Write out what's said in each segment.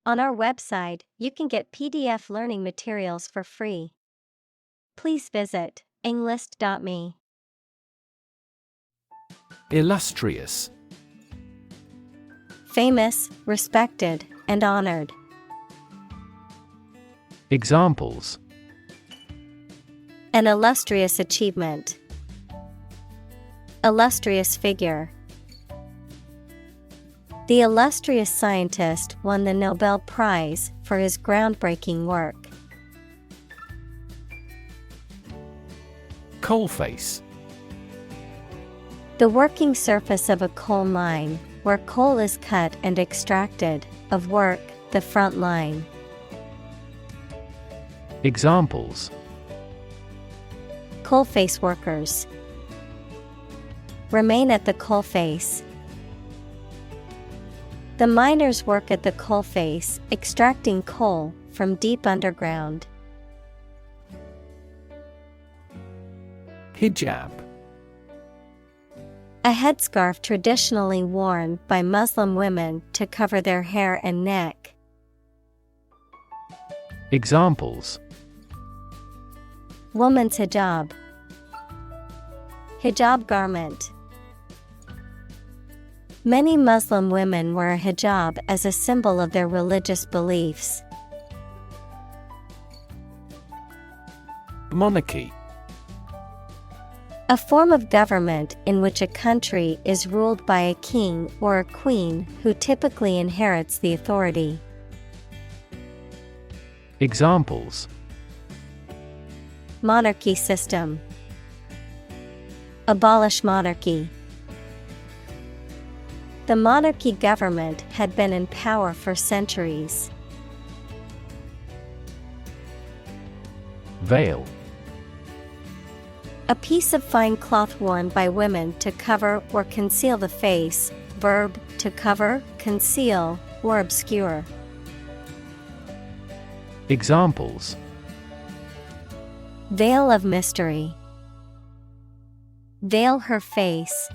On our website, you can get PDF learning materials for free. Please visit englist.me. Illustrious. Famous, respected, and honored. Examples: An illustrious achievement. Illustrious figure. The illustrious scientist won the Nobel Prize for his groundbreaking work. Coalface. The working surface of a coal mine, where coal is cut and extracted, of work, the front line. Examples: Coalface workers. Remain at the coalface. The miners work at the coalface, extracting coal from deep underground. Hijab. A headscarf traditionally worn by Muslim women to cover their hair and neck. Examples: Woman's hijab. Hijab garment. Many Muslim women wear a hijab as a symbol of their religious beliefs. Monarchy. A form of government in which a country is ruled by a king or a queen who typically inherits the authority. Examples: Monarchy system. Abolish monarchy. The monarchy government had been in power for centuries. Veil. A piece of fine cloth worn by women to cover or conceal the face. Verb, to cover, conceal, or obscure. Examples: Veil of mystery. Veil her face.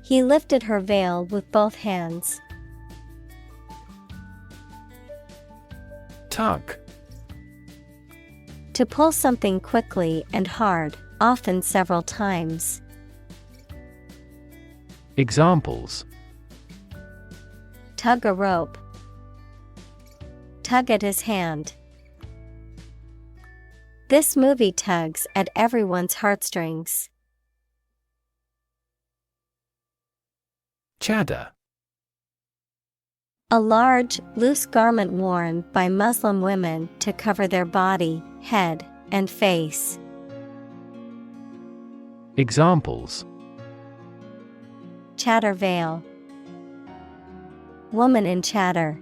He lifted her veil with both hands. Tug. To pull something quickly and hard, often several times. Examples: Tug a rope. Tug at his hand. This movie tugs at everyone's heartstrings. Chador. A large, loose garment worn by Muslim women to cover their body, head, and face. Examples: Chador veil. Woman in chador.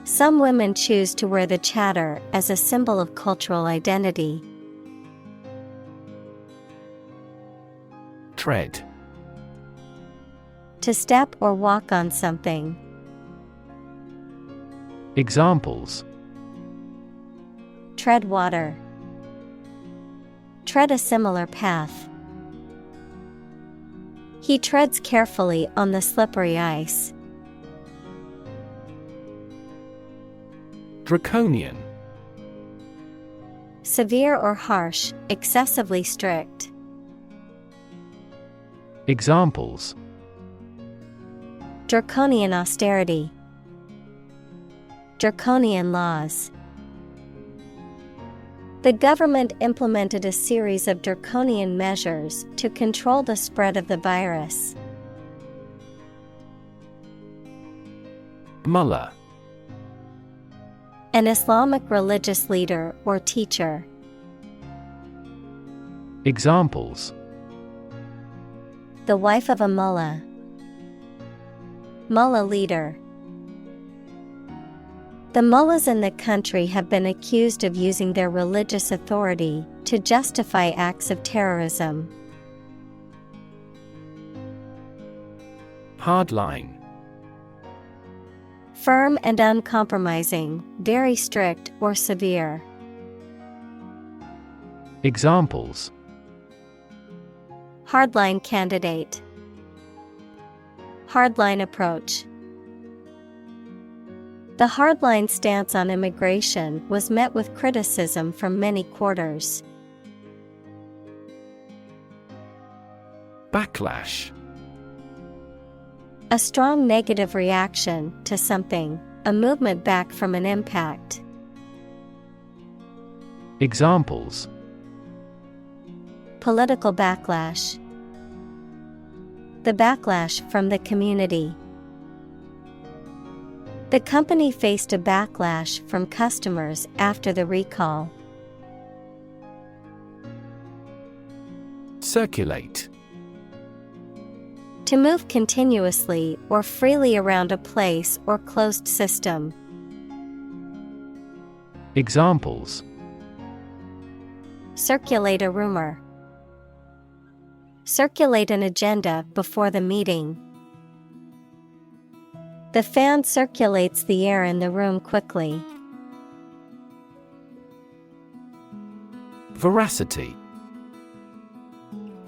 Some women choose to wear the chador as a symbol of cultural identity. Tread. To step or walk on something. Examples: Tread water. Tread a similar path. He treads carefully on the slippery ice. Draconian. Severe or harsh, excessively strict. Examples: Draconian austerity. Draconian laws. The government implemented a series of draconian measures to control the spread of the virus. Mullah. An Islamic religious leader or teacher. Examples: The wife of a mullah. Mullah leader. The mullahs in the country have been accused of using their religious authority to justify acts of terrorism. Hardline. Firm and uncompromising, very strict or severe. Examples: Hardline candidate. Hardline approach. The hardline stance on immigration was met with criticism from many quarters. Backlash. A strong negative reaction to something, a movement back from an impact. Examples: Political backlash. The backlash from the community. The company faced a backlash from customers after the recall. Circulate. To move continuously or freely around a place or closed system. Examples: Circulate a rumor. Circulate an agenda before the meeting. The fan circulates the air in the room quickly. Veracity.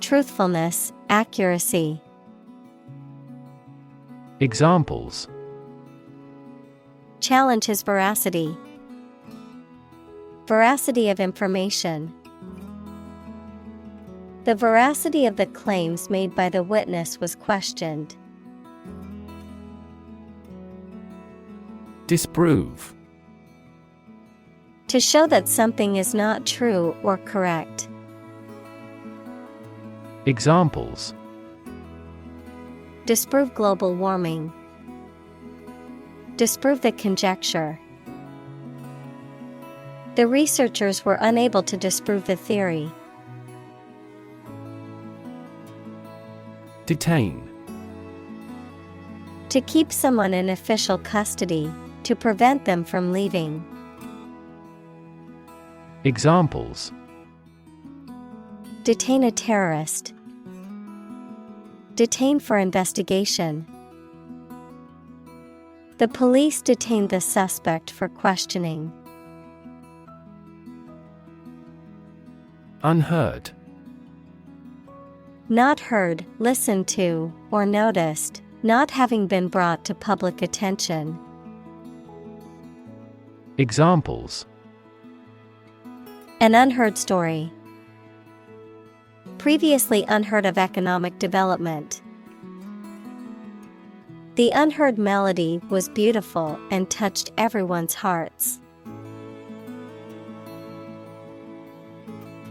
Truthfulness, accuracy. Examples: Challenge his veracity. Veracity of information. The veracity of the claims made by the witness was questioned. Disprove. To show that something is not true or correct. Examples: Disprove global warming. Disprove the conjecture. The researchers were unable to disprove the theory. Detain. To keep someone in official custody, to prevent them from leaving. Examples: Detain a terrorist. Detain for investigation. The police detained the suspect for questioning. Unheard. Not heard, listened to, or noticed, not having been brought to public attention. Examples: An unheard story. Previously unheard of economic development. The unheard melody was beautiful and touched everyone's hearts.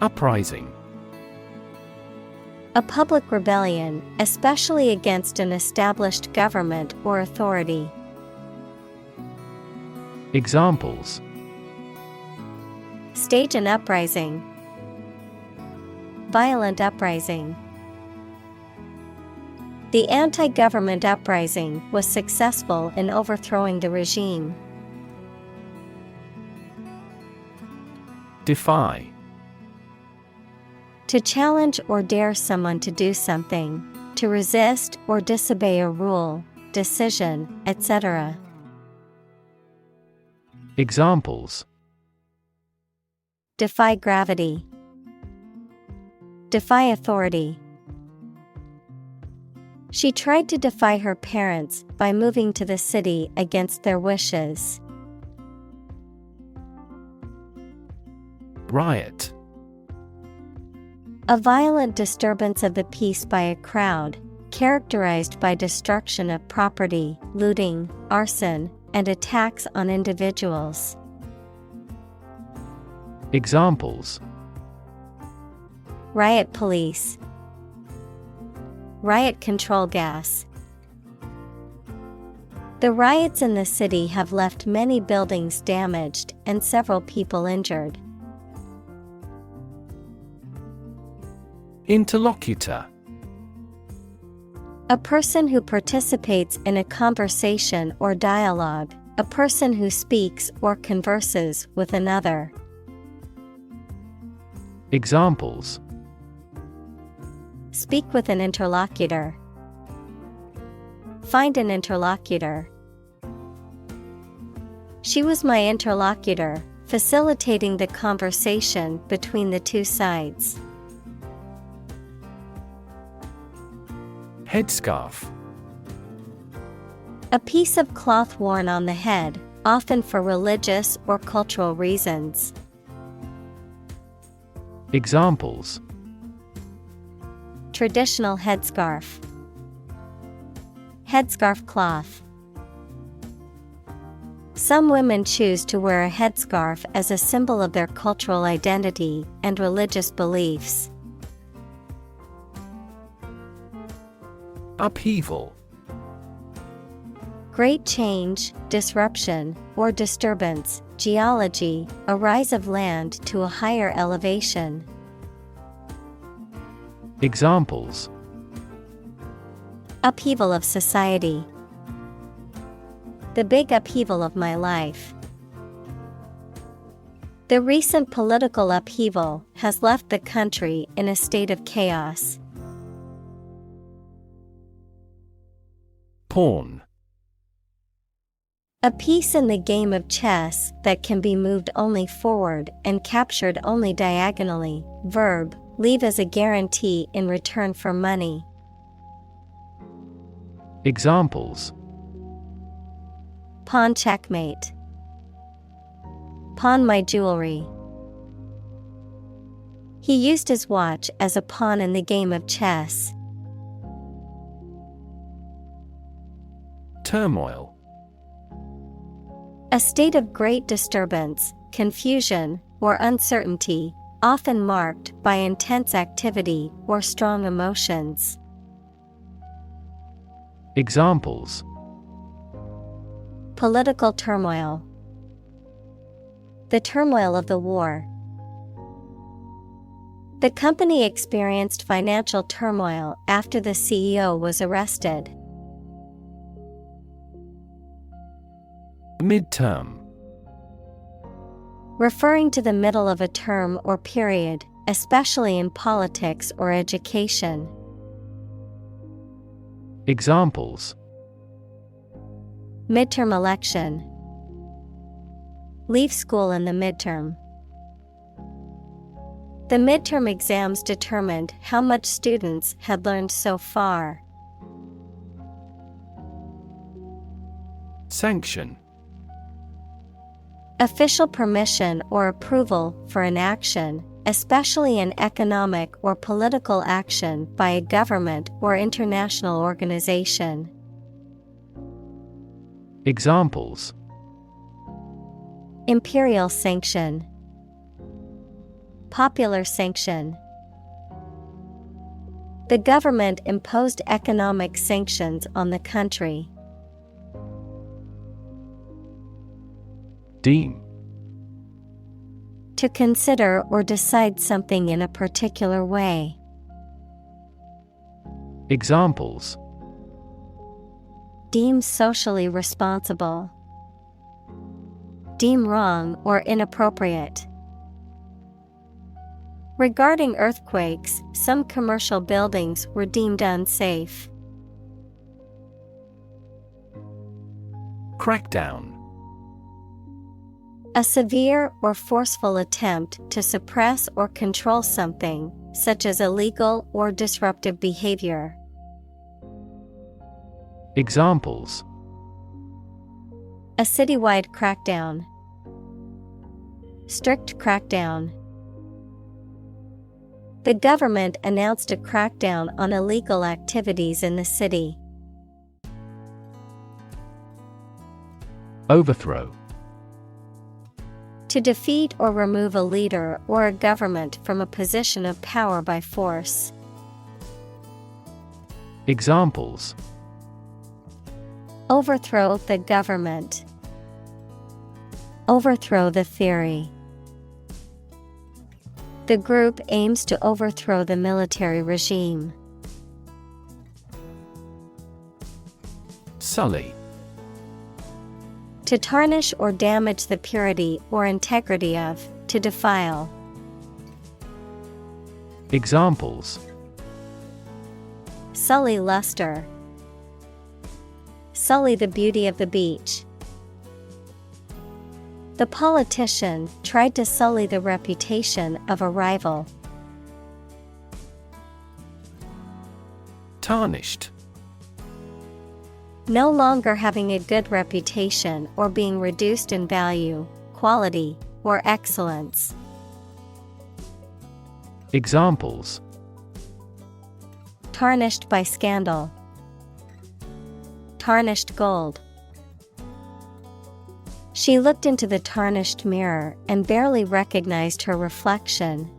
Uprising. A public rebellion, especially against an established government or authority. Examples: Stage an uprising. Violent uprising. The anti-government uprising was successful in overthrowing the regime. Defy. To challenge or dare someone to do something, to resist or disobey a rule, decision, etc. Examples: Defy gravity. Defy authority. She tried to defy her parents by moving to the city against their wishes. Riot. A violent disturbance of the peace by a crowd, characterized by destruction of property, looting, arson, and attacks on individuals. Examples: Riot police. Riot control gas. The riots in the city have left many buildings damaged and several people injured. Interlocutor. A person who participates in a conversation or dialogue, a person who speaks or converses with another. Examples: Speak with an interlocutor. Find an interlocutor. She was my interlocutor, facilitating the conversation between the two sides. Headscarf. A piece of cloth worn on the head, often for religious or cultural reasons. Examples: Traditional headscarf, headscarf cloth. Some women choose to wear a headscarf as a symbol of their cultural identity and religious beliefs. Upheaval. Great change, disruption, or disturbance. Geology, a rise of land to a higher elevation. Examples: Upheaval of society. The big upheaval of my life. The recent political upheaval has left the country in a state of chaos. Pawn. A piece in the game of chess that can be moved only forward and captured only diagonally. Verb, leave as a guarantee in return for money. Examples: Pawn checkmate. Pawn my jewelry. He used his watch as a pawn in the game of chess. Turmoil. A state of great disturbance, confusion, or uncertainty, often marked by intense activity or strong emotions. Examples: Political turmoil. The turmoil of the war. The company experienced financial turmoil after the CEO was arrested. Midterm. Referring to the middle of a term or period, especially in politics or education. Examples: Midterm election. Leave school in the midterm. The midterm exams determined how much students had learned so far. Sanction. Official permission or approval for an action, especially an economic or political action by a government or international organization. Examples: Imperial sanction. Popular sanction. The government imposed economic sanctions on the country. Deem. To consider or decide something in a particular way. Examples: Deem socially responsible. Deem wrong or inappropriate. Regarding earthquakes, some commercial buildings were deemed unsafe. Crackdown. A severe or forceful attempt to suppress or control something, such as illegal or disruptive behavior. Examples: A citywide crackdown. Strict crackdown. The government announced a crackdown on illegal activities in the city. Overthrow. To defeat or remove a leader or a government from a position of power by force. Examples: Overthrow the government. Overthrow the theory. The group aims to overthrow the military regime. Sully. To tarnish or damage the purity or integrity of, to defile. Examples: Sully luster. Sully the beauty of the beach. The politician tried to sully the reputation of a rival. Tarnished. No longer having a good reputation or being reduced in value, quality, or excellence. Examples: Tarnished by scandal. Tarnished gold. She looked into the tarnished mirror and barely recognized her reflection.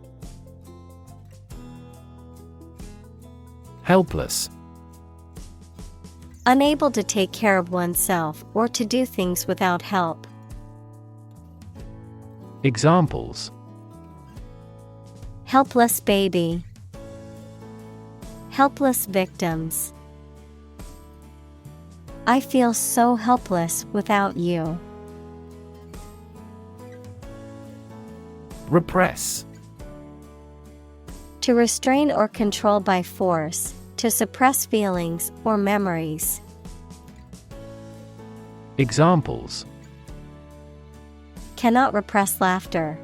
Helpless. Unable to take care of oneself or to do things without help. Examples: Helpless baby. Helpless victims. I feel so helpless without you. Repress. To restrain or control by force, to suppress feelings or memories. Examples: Cannot repress laughter.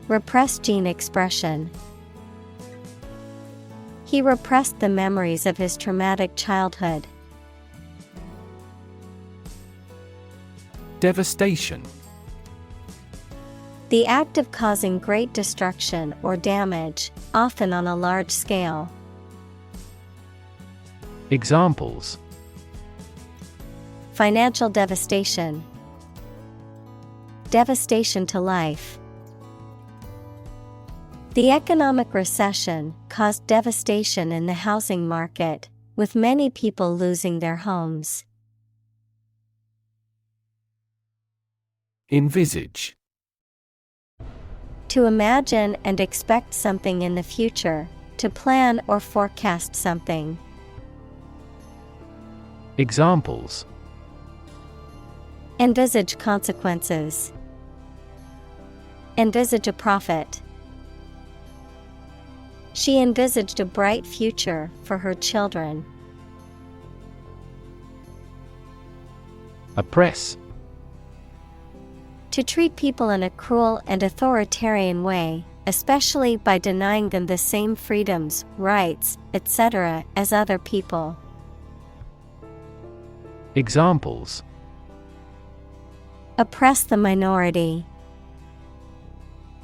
Repress gene expression. He repressed the memories of his traumatic childhood. Devastation. The act of causing great destruction or damage, often on a large scale. Examples: Financial devastation. Devastation to life. The economic recession caused devastation in the housing market, with many people losing their homes. Envisage. To imagine and expect something in the future, to plan or forecast something. Examples: Envisage consequences. Envisage a profit. She envisaged a bright future for her children. Oppress. To treat people in a cruel and authoritarian way, especially by denying them the same freedoms, rights, etc. as other people. Examples: Oppress the minority.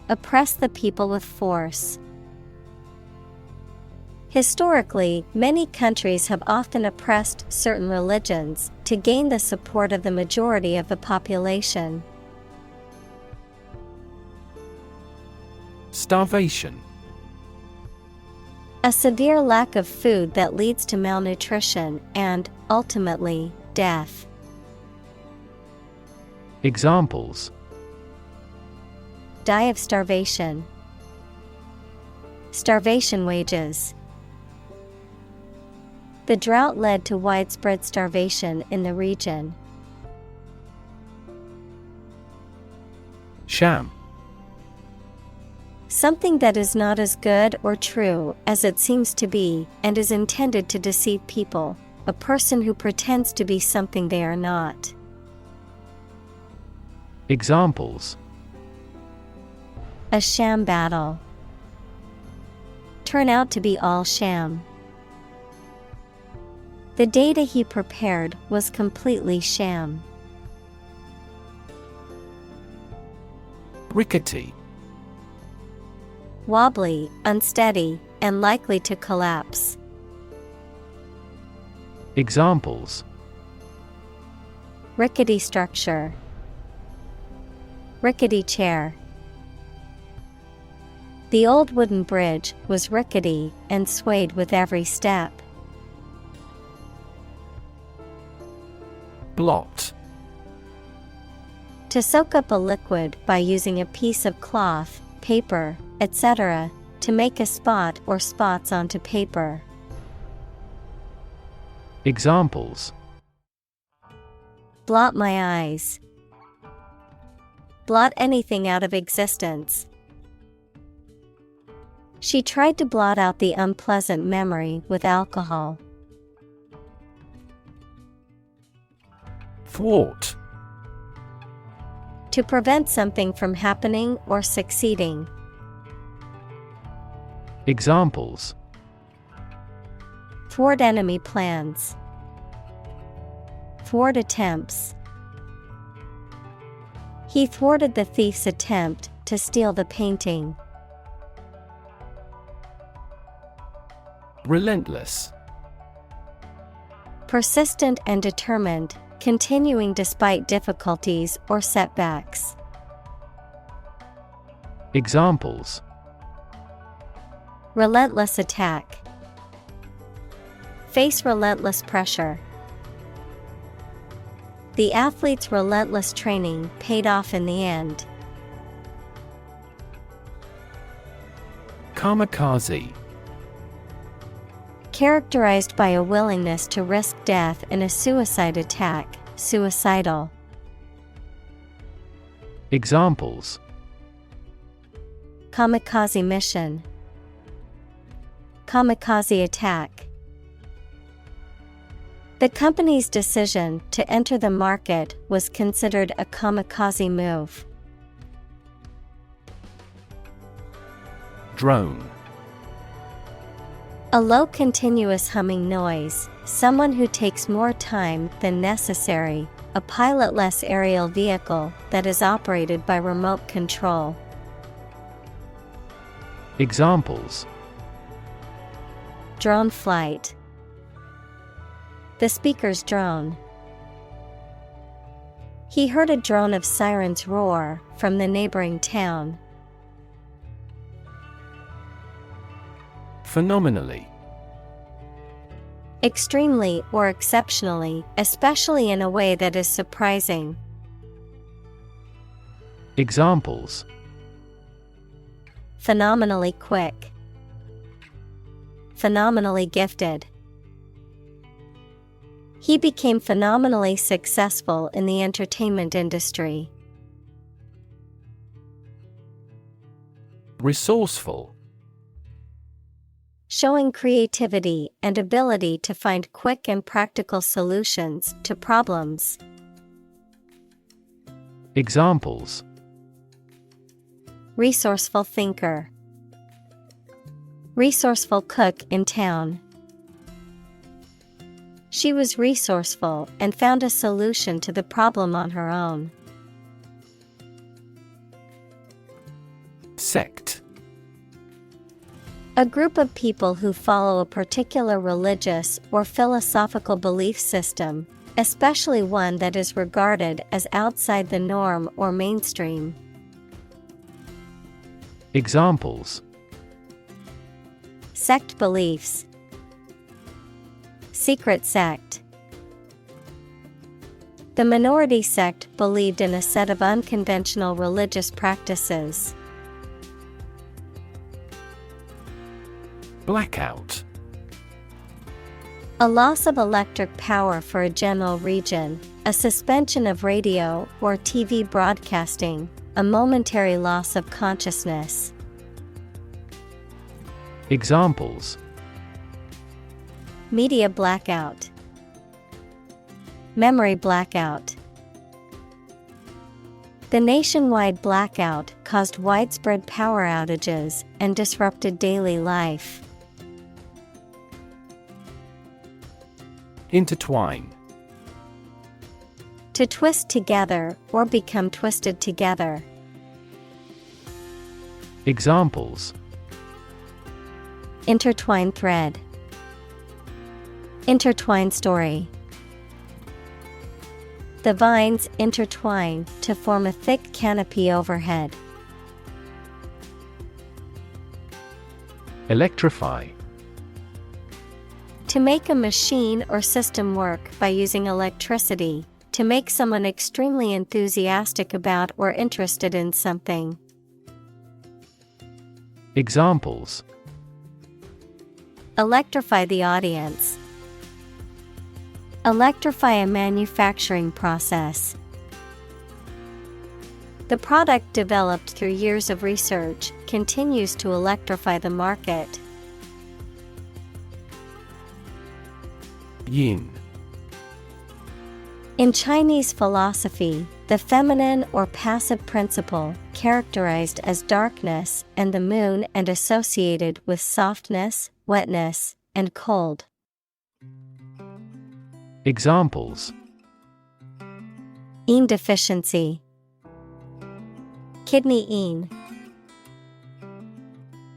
Oppress the people with force. Historically, many countries have often oppressed certain religions to gain the support of the majority of the population. Starvation. A severe lack of food that leads to malnutrition and, ultimately, death. Examples: Die of starvation. Starvation wages. The drought led to widespread starvation in the region. Sham. Something that is not as good or true as it seems to be and is intended to deceive people. A person who pretends to be something they are not. Examples: A sham battle. Turn out to be all sham. The data he prepared was completely sham. Rickety. Wobbly, unsteady, and likely to collapse. Examples: Rickety structure. Rickety chair. The old wooden bridge was rickety and swayed with every step. Blot. To soak up a liquid by using a piece of cloth, paper, etc., to make a spot or spots onto paper. Examples: Blot my eyes. Blot anything out of existence. She tried to blot out the unpleasant memory with alcohol. Thwart. To prevent something from happening or succeeding. Examples: Thwart enemy plans. thwart attempts. He thwarted the thief's attempt to steal the painting. Relentless. Persistent and determined, continuing despite difficulties or setbacks. Examples: Relentless attack. Face relentless pressure. The athlete's relentless training paid off in the end. Kamikaze. Characterized by a willingness to risk death in a suicide attack, suicidal. Examples: Kamikaze mission. Kamikaze attack. The company's decision to enter the market was considered a kamikaze move. Drone. A low continuous humming noise, someone who takes more time than necessary, a pilotless aerial vehicle that is operated by remote control. Examples: Drone flight. The speaker's drone. He heard a drone of sirens roar from the neighboring town. Phenomenally. Extremely or exceptionally, especially in a way that is surprising. Examples: Phenomenally quick. Phenomenally gifted. He became phenomenally successful in the entertainment industry. Resourceful. Showing creativity and ability to find quick and practical solutions to problems. Examples: Resourceful thinker. Resourceful cook in town. She was resourceful and found a solution to the problem on her own. Sect. A group of people who follow a particular religious or philosophical belief system, especially one that is regarded as outside the norm or mainstream. Examples: Sect beliefs. Secret sect. The minority sect believed in a set of unconventional religious practices. Blackout. A loss of electric power for a general region, a suspension of radio or TV broadcasting, a momentary loss of consciousness. Examples: Media blackout. Memory blackout. The nationwide blackout caused widespread power outages and disrupted daily life. Intertwine. To twist together or become twisted together. Examples: Intertwine thread. Intertwine story. The vines intertwine to form a thick canopy overhead. Electrify. To make a machine or system work by using electricity, to make someone extremely enthusiastic about or interested in something. Examples: Electrify the audience. Electrify a manufacturing process. The product developed through years of research continues to electrify the market. Yin. In Chinese philosophy, the feminine or passive principle characterized as darkness and the moon and associated with softness, wetness, and cold. Examples: Yin deficiency. Kidney yin.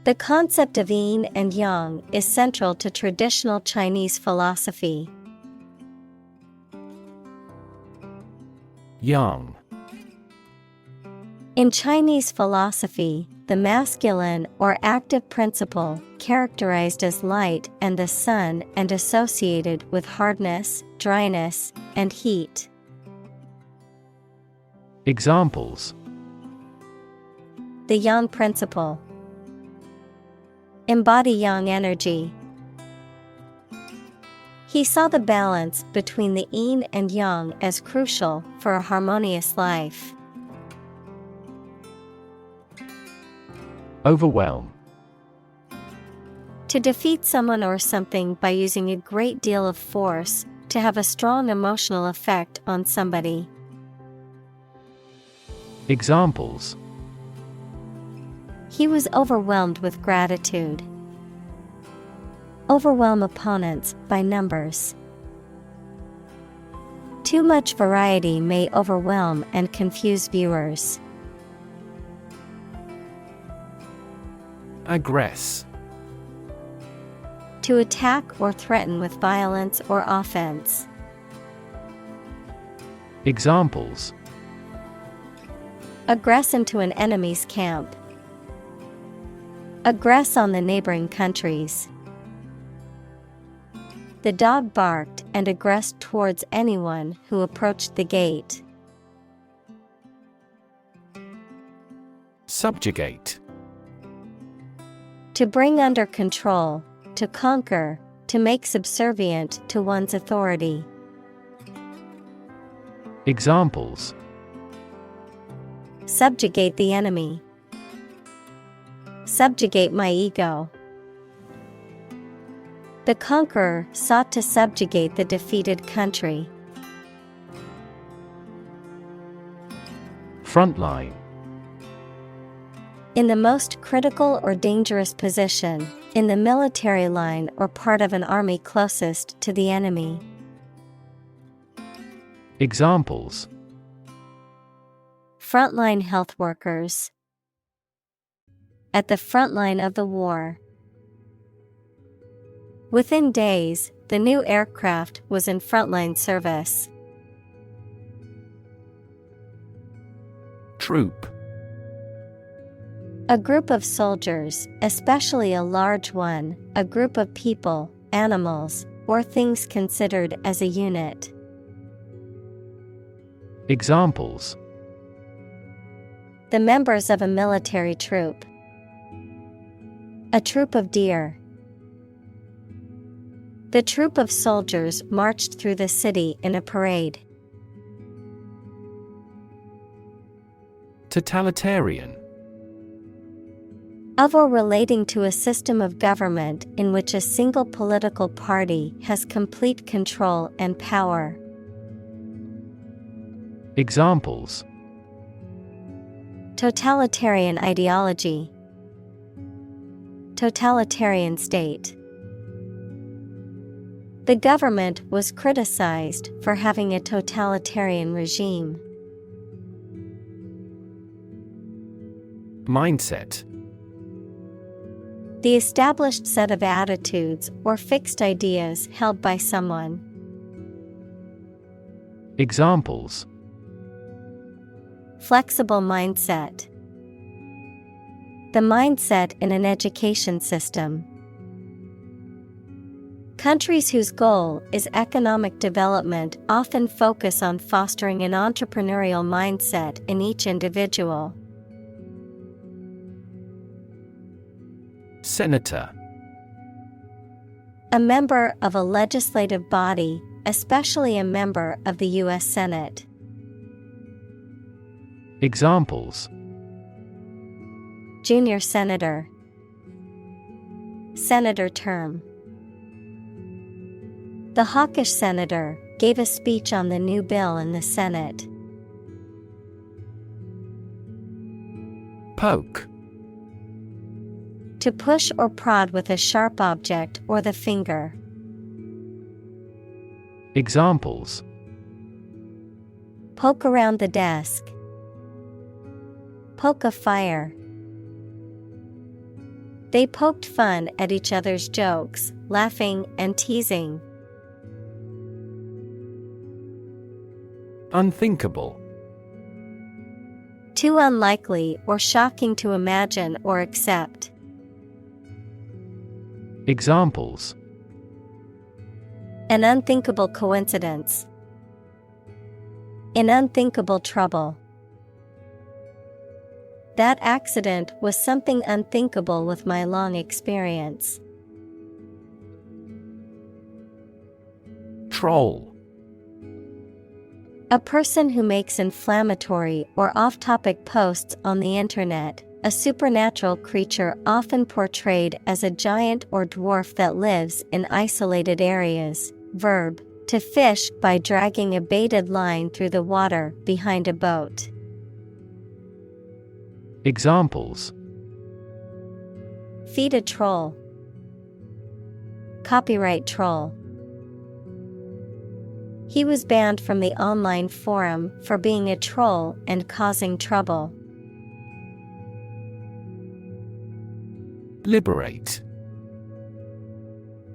The concept of yin and yang is central to traditional Chinese philosophy. Yang. In Chinese philosophy, the masculine or active principle, characterized as light and the sun and associated with hardness, dryness, and heat. Examples: The yang principle. Embody yang energy. He saw the balance between the yin and yang as crucial for a harmonious life. Overwhelm. To defeat someone or something by using a great deal of force, to have a strong emotional effect on somebody. Examples: He was overwhelmed with gratitude. Overwhelm opponents by numbers. Too much variety may overwhelm and confuse viewers. Aggress. To attack or threaten with violence or offense. Examples: Aggress into an enemy's camp. Aggress on the neighboring countries. The dog barked and aggressed towards anyone who approached the gate. Subjugate. To bring under control, to conquer, to make subservient to one's authority. Examples: Subjugate the enemy. Subjugate my ego. The conqueror sought to subjugate the defeated country. Frontline. In the most critical or dangerous position, in the military line or part of an army closest to the enemy. Examples: Frontline health workers. At the front line of the war. Within days, the new aircraft was in frontline service. Troop. A group of soldiers, especially a large one, a group of people, animals, or things considered as a unit. Examples: The members of a military troop. A troop of deer. The troop of soldiers marched through the city in a parade. Totalitarian. Of or relating to a system of government in which a single political party has complete control and power. Examples: Totalitarian ideology. Totalitarian state. The government was criticized for having a totalitarian regime. Mindset. The established set of attitudes or fixed ideas held by someone. Examples: Flexible mindset. The mindset in an education system. Countries whose goal is economic development often focus on fostering an entrepreneurial mindset in each individual. Senator. A member of a legislative body, especially a member of the U.S. Senate. Examples: Junior senator. Senator term. The hawkish senator gave a speech on the new bill in the Senate. Poke. To push or prod with a sharp object or the finger. Poke around the desk. Poke a fire. They poked fun at each other's jokes, laughing and teasing. Unthinkable. Too unlikely or shocking to imagine or accept. Examples: An unthinkable coincidence. In unthinkable trouble. That accident was something unthinkable with my long experience. Troll. A person who makes inflammatory or off-topic posts on the internet, a supernatural creature often portrayed as a giant or dwarf that lives in isolated areas. Verb, to fish by dragging a baited line through the water behind a boat. Examples: Feed a troll. Copyright troll. He was banned from the online forum for being a troll and causing trouble. Liberate.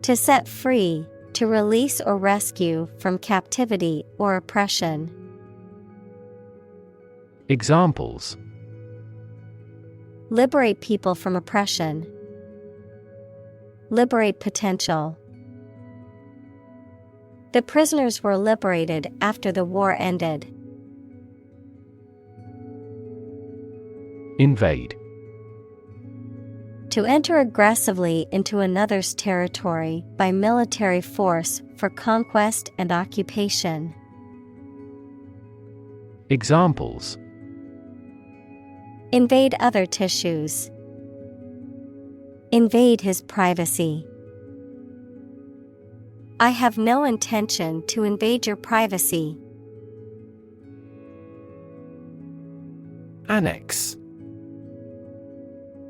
To set free, to release or rescue from captivity or oppression. Examples: Liberate people from oppression. Liberate potential. The prisoners were liberated after the war ended. Invade. To enter aggressively into another's territory by military force for conquest and occupation. Examples: Invade other tissues. Invade his privacy. I have no intention to invade your privacy. Annex.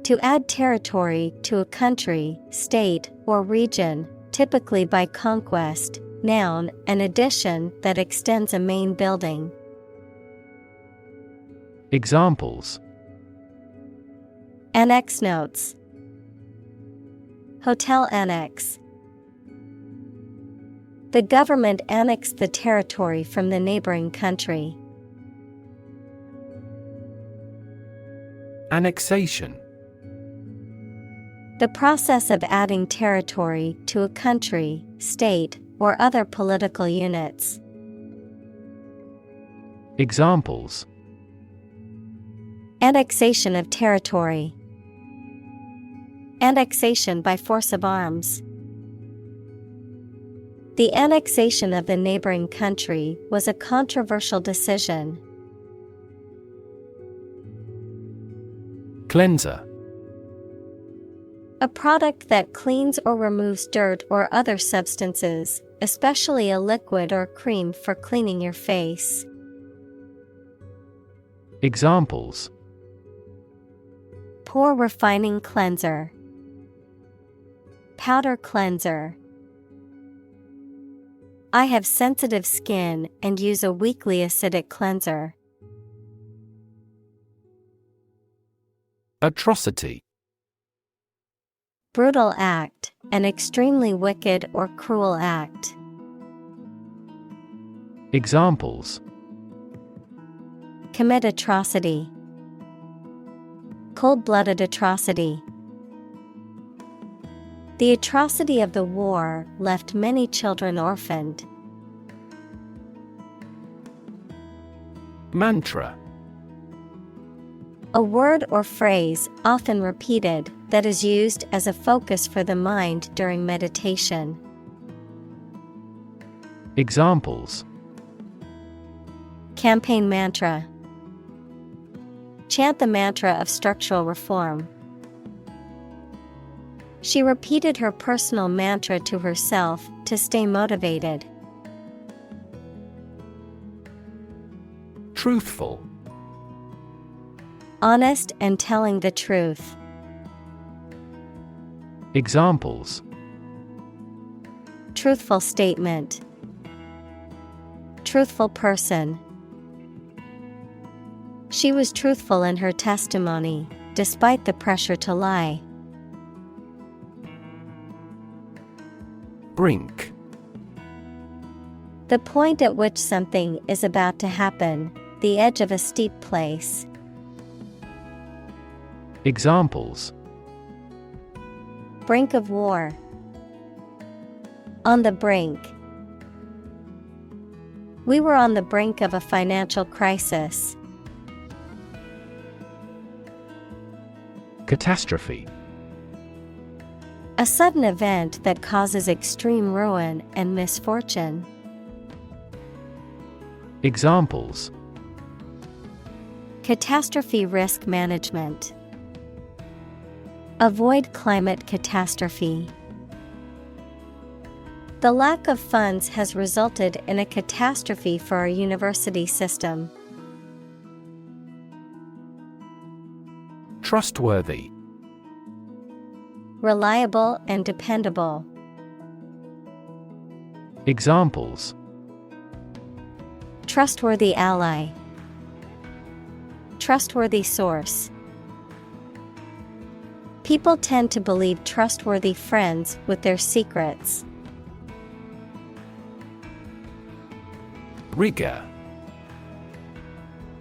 To add territory to a country, state, or region, typically by conquest. Noun, an addition that extends a main building. Examples: Annex notes. Hotel annex. The government annexed the territory from the neighboring country. Annexation. The process of adding territory to a country, state, or other political units. Examples: Annexation of territory. Annexation by force of arms. The annexation of the neighboring country was a controversial decision. Cleanser. A product that cleans or removes dirt or other substances, especially a liquid or cream for cleaning your face. Examples: Pore refining cleanser. Powder cleanser. I have sensitive skin and use a weekly acidic cleanser. Atrocity. Brutal act, an extremely wicked or cruel act. Examples: Commit atrocity. Cold-blooded atrocity. The atrocity of the war left many children orphaned. Mantra. A word or phrase, often repeated, that is used as a focus for the mind during meditation. Examples: Campaign mantra. Chant the mantra of structural reform. She repeated her personal mantra to herself to stay motivated. Truthful. Honest and telling the truth. Examples: Truthful statement. Truthful person. She was truthful in her testimony, despite the pressure to lie. Brink. The point at which something is about to happen, the edge of a steep place. Examples: Brink of war. On the brink. We were on the brink of a financial crisis. Catastrophe. A sudden event that causes extreme ruin and misfortune. Examples: Catastrophe risk management. Avoid climate catastrophe. The lack of funds has resulted in a catastrophe for our university system. Trustworthy. Reliable and dependable. Examples: Trustworthy ally. Trustworthy source. People tend to believe trustworthy friends with their secrets. Rigor.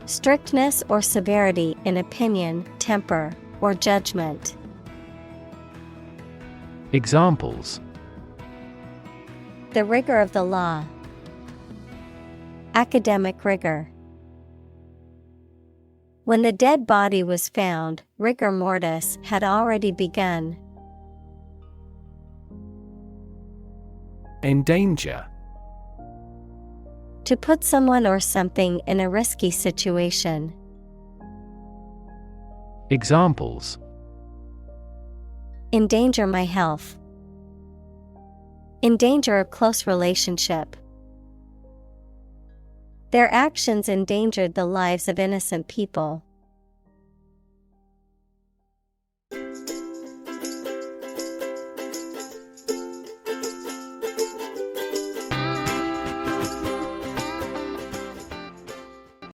Strictness or severity in opinion, temper, or judgment. Examples: The rigor of the law. Academic rigor. When the dead body was found, rigor mortis had already begun. Endanger. To put someone or something in a risky situation. Examples: Endanger my health. Endanger a close relationship. Their actions endangered the lives of innocent people.